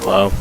Hello?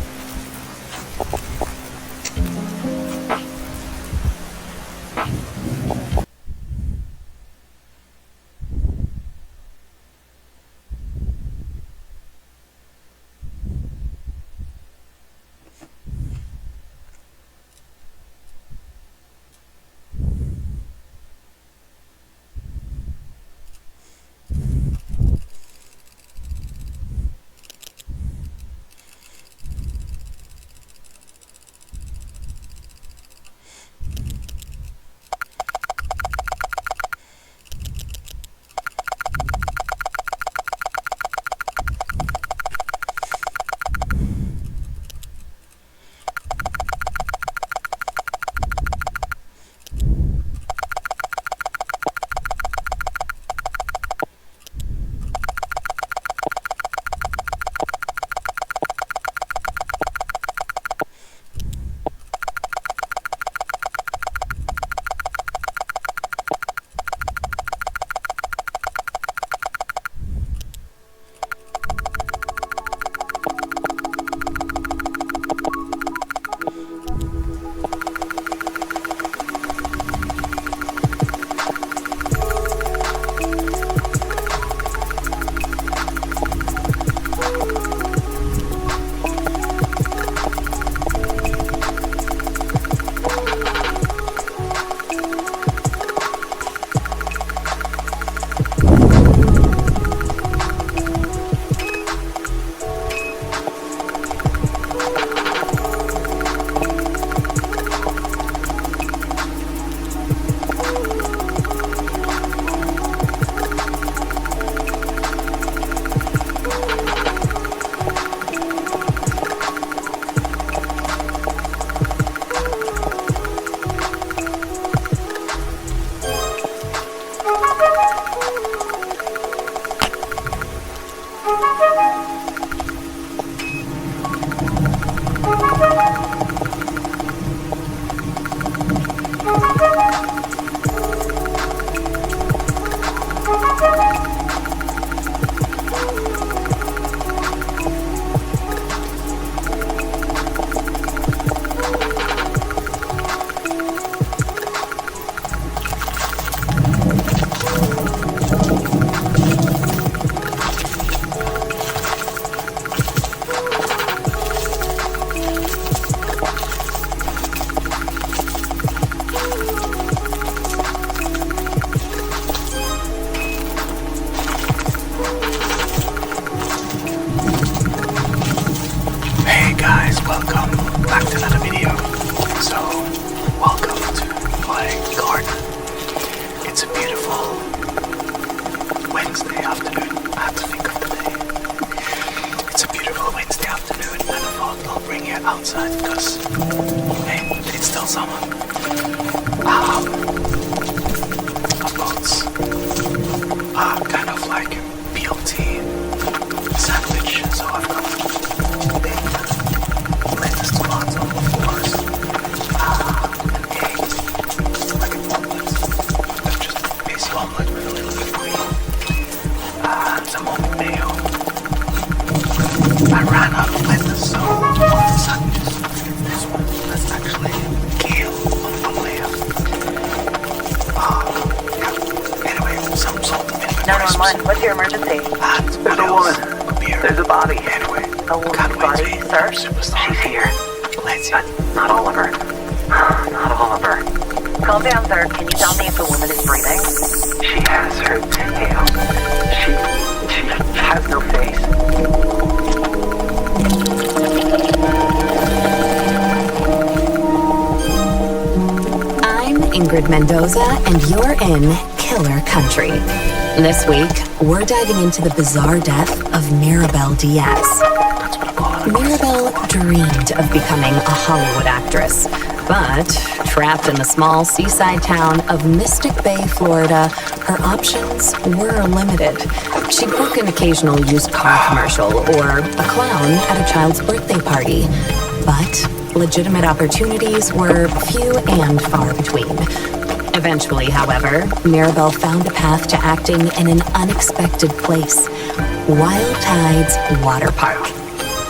outside because, hey, it's still summer. I've got kind of like BLT sandwich, so I've got lettuce, tomato, of course, and eggs, like an omelette, just basic omelette with a little bit of cream, and some oat mayo. I ran out of lettuce, so one of the sandwiches, this one, that's actually kale on the layer. Anyway, some salt and vinegar. 911, what's your emergency? There's a woman. A beer. There's a body. Anyway, A woman's body, sir? Superstar. She's here. Let's Not all of her. Not all of her. Calm down, sir. Can you tell me if the woman is breathing? She has her tail. She has no face. I'm Ingrid Mendoza, and you're in Killer Country. This week, we're diving into the bizarre death of Maribel Diaz. Maribel dreamed of becoming a Hollywood actress, but trapped in the small seaside town of Mystic Bay, Florida, her options were limited. She'd book an occasional used car commercial or a clown at a child's birthday party, but legitimate opportunities were few and far between. Eventually, however, Maribel found a path to acting in an unexpected place, Wild Tides Water Park.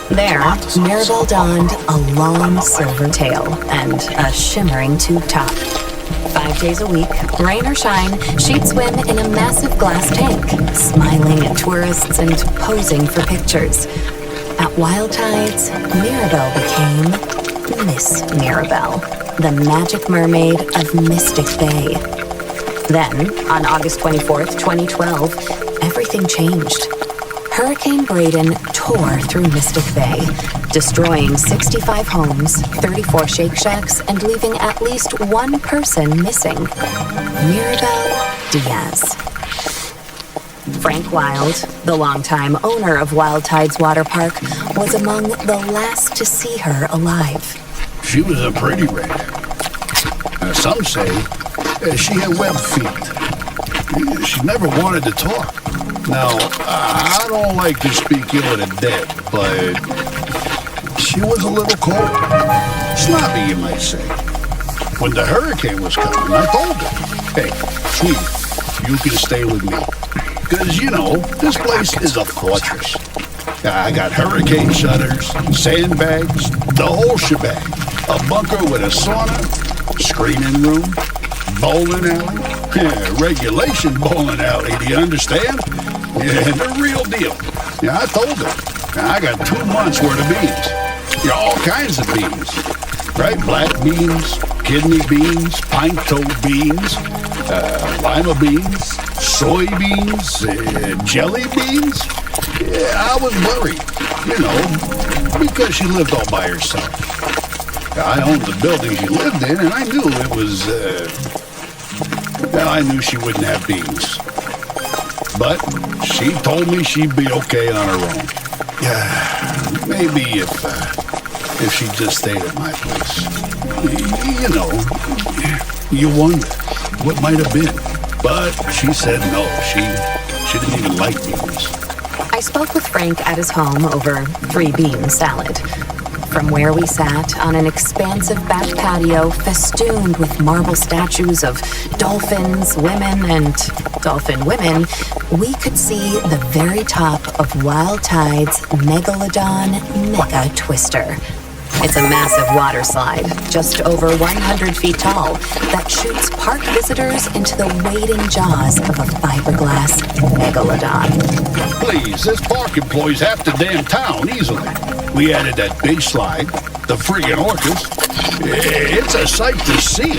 There, Mirabelle donned a long silver tail and a shimmering tube top. 5 days a week, rain or shine, she'd swim in a massive glass tank, smiling at tourists and posing for pictures. At Wild Tides, Mirabelle became Miss Mirabelle, the magic mermaid of Mystic Bay. Then, on August 24th, 2012, everything changed. Hurricane Braden tore through Mystic Bay, destroying 65 homes, 34 Shake Shacks, and leaving at least one person missing. Mirabelle Diaz. Frank Wild, the longtime owner of Wild Tides Water Park, was among the last to see her alive. She was a pretty redhead. Some say she had web feet. She never wanted to talk. Now, I don't like to speak ill of the dead, but she was a little cold. Sloppy, you might say. When the hurricane was coming, I told her, hey, sweetie, you can stay with me. Because, you know, this place is a fortress. I got hurricane shutters, sandbags, the whole shebang. A bunker with a sauna, screening room, bowling alley, regulation bowling alley, do you understand? Yeah, the real deal. Yeah, I told her. I got 2 months worth of beans. Yeah, all kinds of beans. Right? Black beans, kidney beans, pine-toed beans, lima beans, soybeans, jelly beans. Yeah, I was worried, you know, because she lived all by herself. I owned the building she lived in, and I knew it was, well, I knew she wouldn't have beans. But she told me she'd be okay on her own. Yeah, maybe if she just stayed at my place. You know, you wonder what might have been. But she said no, she didn't even like beans. I spoke with Frank at his home over 3-bean salad. From where we sat on an expansive back patio festooned with marble statues of dolphins, women, and dolphin women, we could see the very top of Wild Tide's Megalodon Mega Twister. It's a massive water slide, just over 100 feet tall, that shoots park visitors into the waiting jaws of a fiberglass megalodon. Please, this park employs half the damn town easily. We added that big slide, the friggin' orcas. It's a sight to see,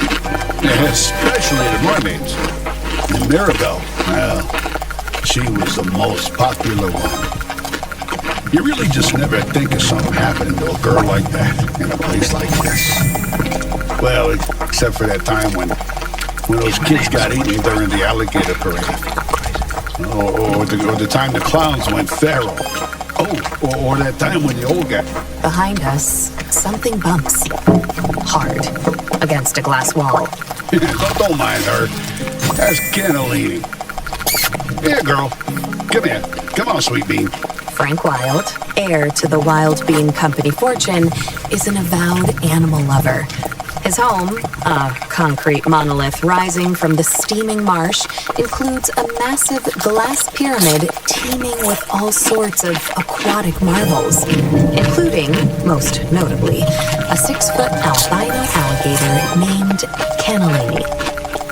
especially the mermaids. And Mirabelle, well, she was the most popular one. You really just never think of something happening to a girl like that in a place like this. Well, except for that time when those kids got eaten during the alligator parade. Or the time the clowns went feral. Oh, or that time when the old guy... Behind us, something bumps. Hard. Against a glass wall. Don't mind her. That's cannellini. Here, girl. Come here. Come on, sweet bean. Frank Wild, heir to the Wild Bean Company fortune, is an avowed animal lover. His home, a concrete monolith rising from the steaming marsh, includes a massive glass pyramid teeming with all sorts of aquatic marvels, including, most notably, a 6-foot albino alligator named Cannellini.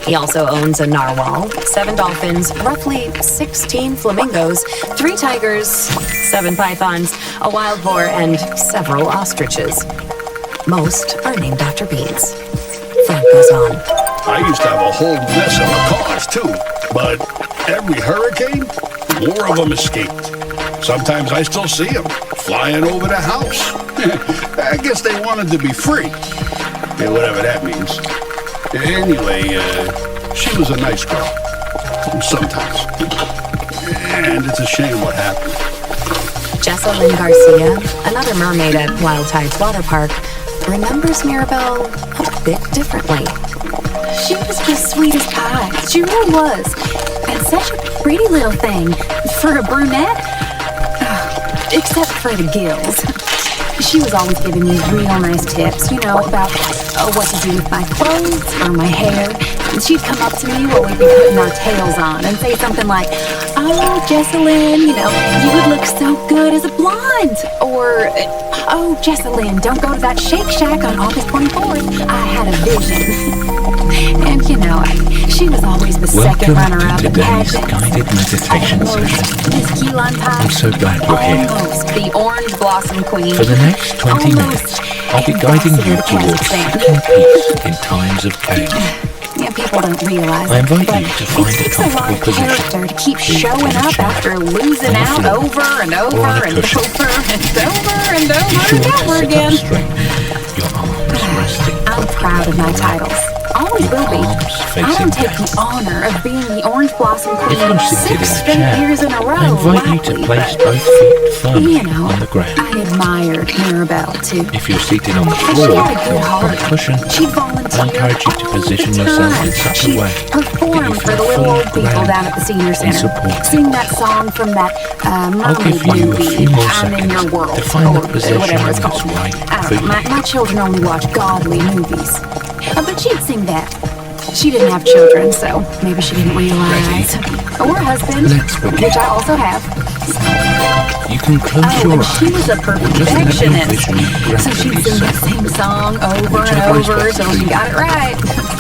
He also owns a narwhal, 7 dolphins, roughly 16 flamingos, 3 tigers, 7 pythons, a wild boar, and several ostriches. Most are named after beans. Frank goes on. I used to have a whole mess of macaws, too. But every hurricane, more of them escaped. Sometimes I still see them flying over the house. I guess they wanted to be free. Yeah, whatever that means. Anyway, she was a nice girl. Sometimes. And it's a shame what happened. Jessalyn Garcia, another mermaid at Wild Tides Water Park, remembers Mirabelle a bit differently. She was just sweet as pie. She really was. And such a pretty little thing for a brunette. Except for the gills. She was always giving me real nice tips, you know, about what to do with my clothes or my hair. she'd come up to me while we'd be putting our tails on and say something like, "Oh, Jessalyn, you would look so good as a blonde." Or, "Oh, Jessalyn, don't go to that Shake Shack on August 24th. I had a vision." And she was always the second runner-up Welcome to at today's pageants. guided meditation session. Miss Key Lime Pie. I'm so glad you're here. Almost the Orange Blossom Queen. For the next 20 minutes, I'll be guiding you towards seeking peace in times of chaos. Yeah, people don't realize I invite but you to find it a takes a lot comfortable of position. character to keep Be showing in a up chair, after losing on the out floor, over and or over on a and cushion. over and over and Be over sure and to over sit again. up straight, your arms resting. I'm proud of my titles. Always will be. Arms I facing don't take down. the honor of being the Orange Blossom If Queen you're seated 6 in a straight chair, years in a row. I invite you to lightly, place but, both feet firmly on the ground. I admired Mirabelle too. If you're seated on the She floor had a good or on a heart. cushion, She'd volunteer I encourage you to all position the yourself time. in such a She'd way perform that you for the feel little old people grounded down at the senior and center. supported. Sing that song from that I'll mermaid give you a movie, few more I'm in Your seconds World, to find or the position whatever it's that's called. right I for don't know, you. my children only watch godly movies. But she'd sing that. She didn't have children, so maybe she didn't realize. Or a husband, Let's begin. which I also have. You can close Oh, your and eyes. she was a Just let your perfectionist. vision So she'd gradually sing that settle. same song over and Whichever is over best till for she you. got it right.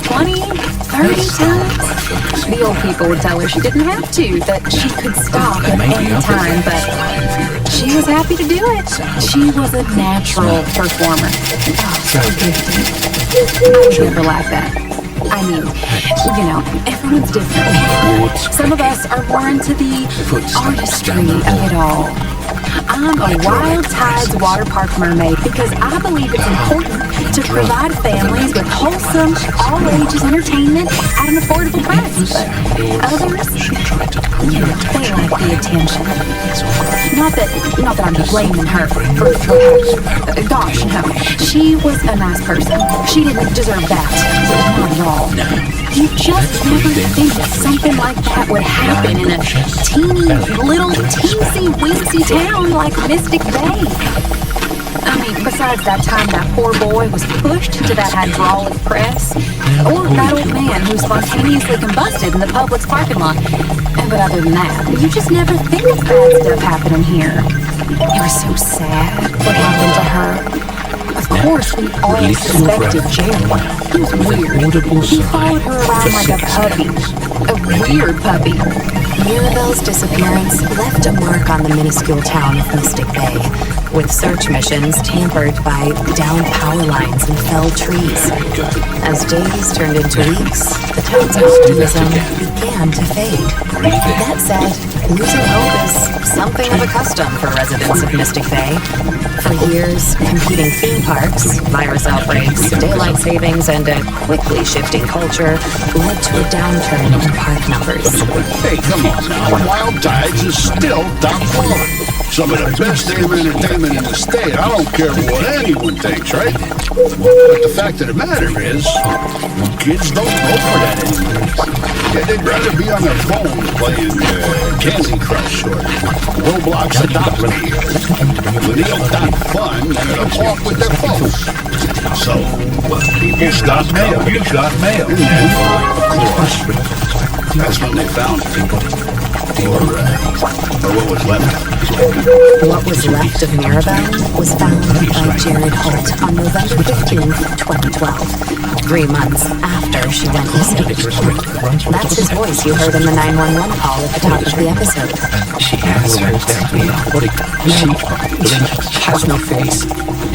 20, 30 Let's start by times. focusing The old people would tell her she didn't have to, that she could stop There at may be any other time, things but vying for your attention. she was happy to do it. She was a natural performer. Oh, so gifted. I would never like that. I mean, everyone's different. Boards Some of us are more into the Footsteps artistry down the of it all. I'm a Wild Tides water park mermaid because I believe it's important to provide families with wholesome, all-ages entertainment at an affordable price. But others, should try to pull your they attention like away. the attention. It's all right. Not that I'm blaming her for her. Gosh, no. She was a nice person. She didn't deserve that. Not at all. You just never think something like that would happen in a teeny, little, teensy-weensy town like Mystic Bay. I mean, besides that time that poor boy was pushed to that hydraulic press, or that old man who spontaneously combusted in the Publix parking lot. But other than that, you just never think of bad stuff happening here. It was so sad what happened to her. Of course, we all Release your suspected breath. Jerry. He was With an weird. audible He sigh followed her around for like a 6 puppy. seconds. A weird puppy. Mirabelle's disappearance left a mark on the minuscule town of Mystic Bay, with search missions tampered by downed power lines and felled trees. As days turned into weeks, the town's Let's do that optimism again. began to fade. Breathe in. That said, losing hope is something of a custom for residents of Mystic Bay. For years, competing theme parks, virus outbreaks, daylight savings, and a quickly shifting culture led to a downturn in park numbers. Hey, come on now. Wild Tides is still top floor. Some of the best damn entertainment in the state. I don't care what anyone thinks, right? But the fact of the matter is, kids don't go for that anymore. Yeah, they'd rather be on their phones playing Candy Crush or Roblox Adopt Me or Leo.fun than to talk with their folks. So, people got mail. You got mail. And then, of course, that's when they found it. Or what was left. What was left of Mirabelle was found by Jared Holt on November 15th, 2012, 3 months after she went missing. That's his voice you heard in the 911 call at the top of the episode. She has her body. She has no face.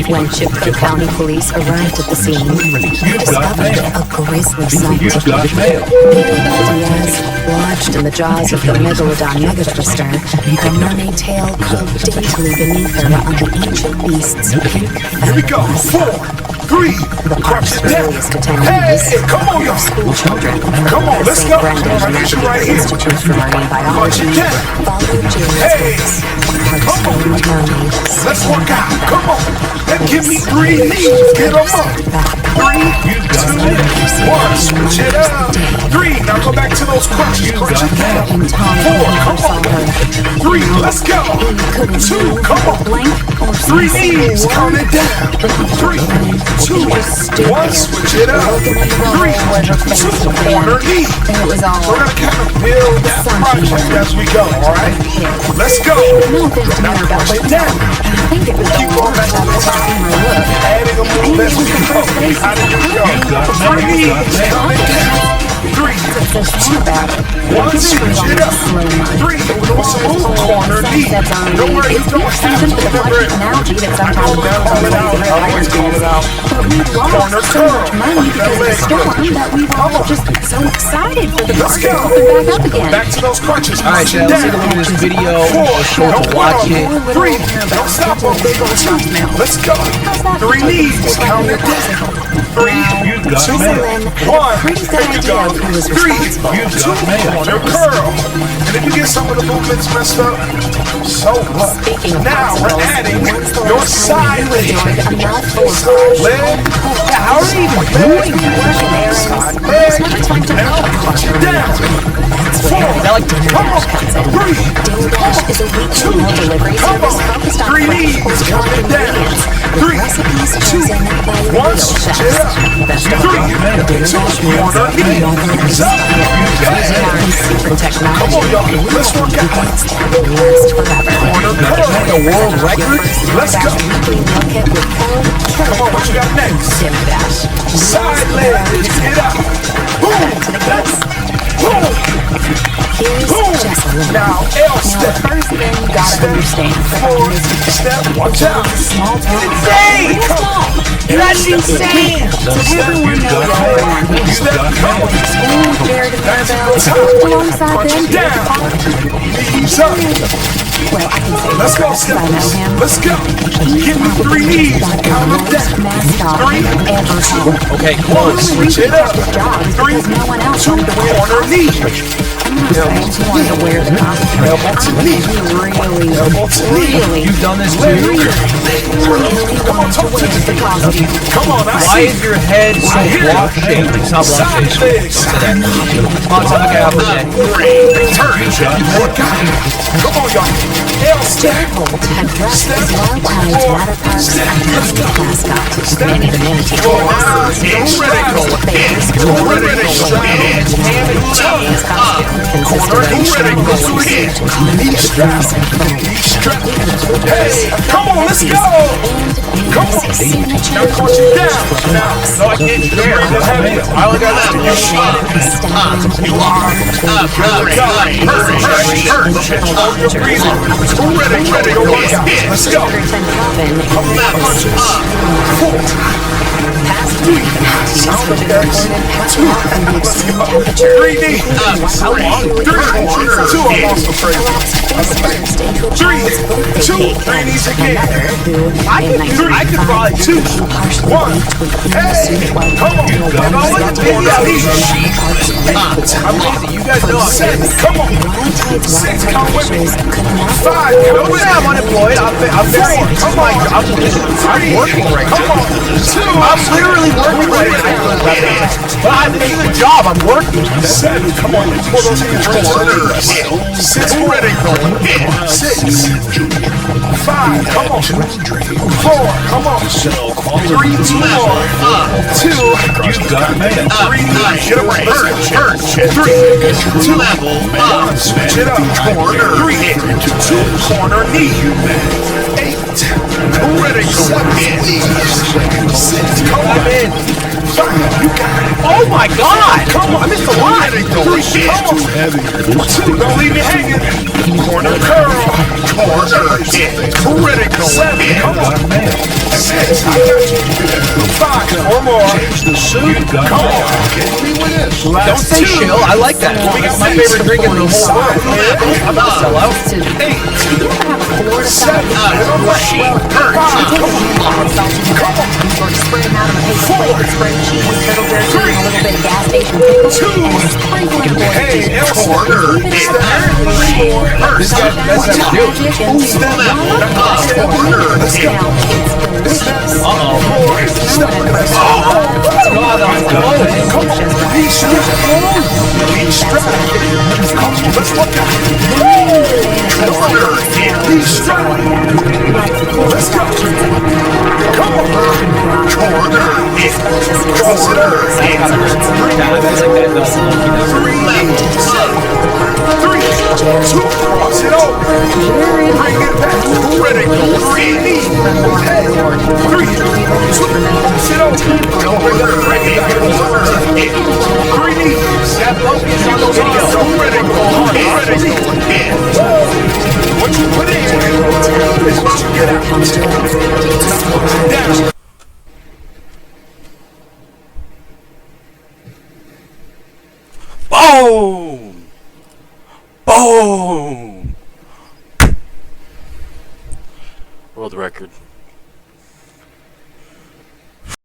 When Chippewa County Police arrived at the scene, they discovered a grisly sight. Mirabelle Diaz, lodged in the jaws of the Megalodon megathruster, her mermaid tail curled daintily beneath her on the ancient beast's pink Here we go. 4, 3. The park's earliest attendees, come on, y'all. school children, Come on, the let's St. go. Brendan Come on, I get you National right here. Institute for Marine Biology, Watch it down. followed Jared's voice, her strange mermaid, Let's work out. Come on. Then give me 3 knees. Get them up. 3, 2, 1. Switch it up. 3. Now go back to those crunches. Crunch it down. and Tom 4. never Come saw on. her. 3. Let's go. He couldn't 2. move Come or on. blink or 3 say a knees. word. Count it down. 3, 2, 1, switch it up. 3, 2, corner knee. And it was all We're gonna kind of build that project as we go, all right? Let's go. no offense to Now Mirabelle, push but it down. I think it was the Keep going back to the top. Adding a move as we go. How did you go? 3 knees. Coming down. 3, so sad about it. 1, switch it up. 3, smooth corner knee. Don't worry, you don't have to remember it. Analogy that I sometimes know girls call it out. I always call it out. But we Corner lost so curl. much money because of the storm that we were just so excited for the Let's party to go. open back up again. Back to those crutches. All right, Shell, let's take a look at this video. We'll show to watch it. 3, don't stop them. 2, let's go. 3 knees, count it down. 3, 2, 1, Pretty good there you go. idea who was 3, responsible. 2, corner curl. And if you get some of the movements messed up, so what? Speaking of Now we're possibles, adding when's the your last side time you leg. enjoyed enough for Side leg. How are they even doing this? Side leg. Now punch it down. 4, come on. 3, DoorDash is a weekly meal delivery come service on. focused on 3 fresh, knees, organic count it down. ingredients with 3, recipes 2, chosen by 1, real switch chefs. it up. 3, 2, corner knee. Up. Using our secret technology, Come on, y'all. Let's work out. last forever. Corner curl. A world record? Let's go. Weekly meal kit with full killer Come on, what you got next? DoorDash. Side leg. Get up. Boom. That's. Boom. Here's Boom. just a little. Now, L Now, the step. first thing you gotta Step. understand, 4, step. Watch out. small town. Insane! That's insane! So everyone knows everyone here. Step. Come on. Ooh, Jared and That's Mirabelle, alongside punch them, it down. Knees up. well, I can say Let's go, this because I know steppers. him. Let's go. Give me 3 knees. Count them down. Mascot 3, ever home. Okay, 1, close. switch it up. His job is 3, because no one else 2, wanted to wear the corner knee. I'm not saying he wanted to wear the costume. Elbow to I knee. think he really, Elbow to knee. really, You've done this Leg. too? Come on, talk to the me. costume. Come on, I Why see. is your head so block shaped? It's not block Side shaped. legs. Lots of look out for that. Turn. Come on, y'all. L step. Holt had dressed Step. as Wild Times Water Park's iconic mascot. Many of the manatee his costume consisted of Hey, come on, let's go. Come on. Now punch it down. Now, No, I can't share. I only got that. you're breathing. Ready, go work out. Let's go. Punches. 4, 3, sound effects. 2, let's go. 3 knees. 3, 2, I'm off the frame. 3, 2, 3 knees again. I could probably 2, 1. Hey, come on. Corner knee. I'm lazy. You guys know I'm 7, lazy. come on. 6, come with me. 5, Don't come with say I'm me. unemployed. I'm very. I'm working right now. Come on. 2, I'm literally working right now. But this is a job. I'm working. 7, come on. Pull those hands towards 6, ready. 6, 5, come on. 4, come on. 3, 2 more. 2, you got me. 3, get away. Turn. 3, 2, 1, switch it up. Corner. 3, 2, corner knee. 8, ready. 7, 6, come on. 5, you got it. Oh my God! Come on, I missed a lot. 3, come on. 2, don't leave me hanging. Corner curl. Corner. Critical. 7, come on. 6, I got you. 5, or more. Change the suit. Come on. Don't say chill. I like that. It's my favorite drink in the whole world. I'm not a sellout. 8, Florida 7, come on. spray them out on a paper plate with spray cheese, turtle jerky, and a little bit of gas station pickles, and sprinkling boy Hey, corner. This guy, that's how you do it. Let's go. God, I'm close. Come on. Knee strap. Knee strap. Come on, let's look out. Corner. Knee strap. Let's go. Come on. Corner. Sit over. Bring it back. Critical. 3 knees. Hey. 3, 2. Sit over. Don't bring it back. 3 knees. That focus on those arms. Critical. What you put in is what you get out. Down. Boom! Boom! World record.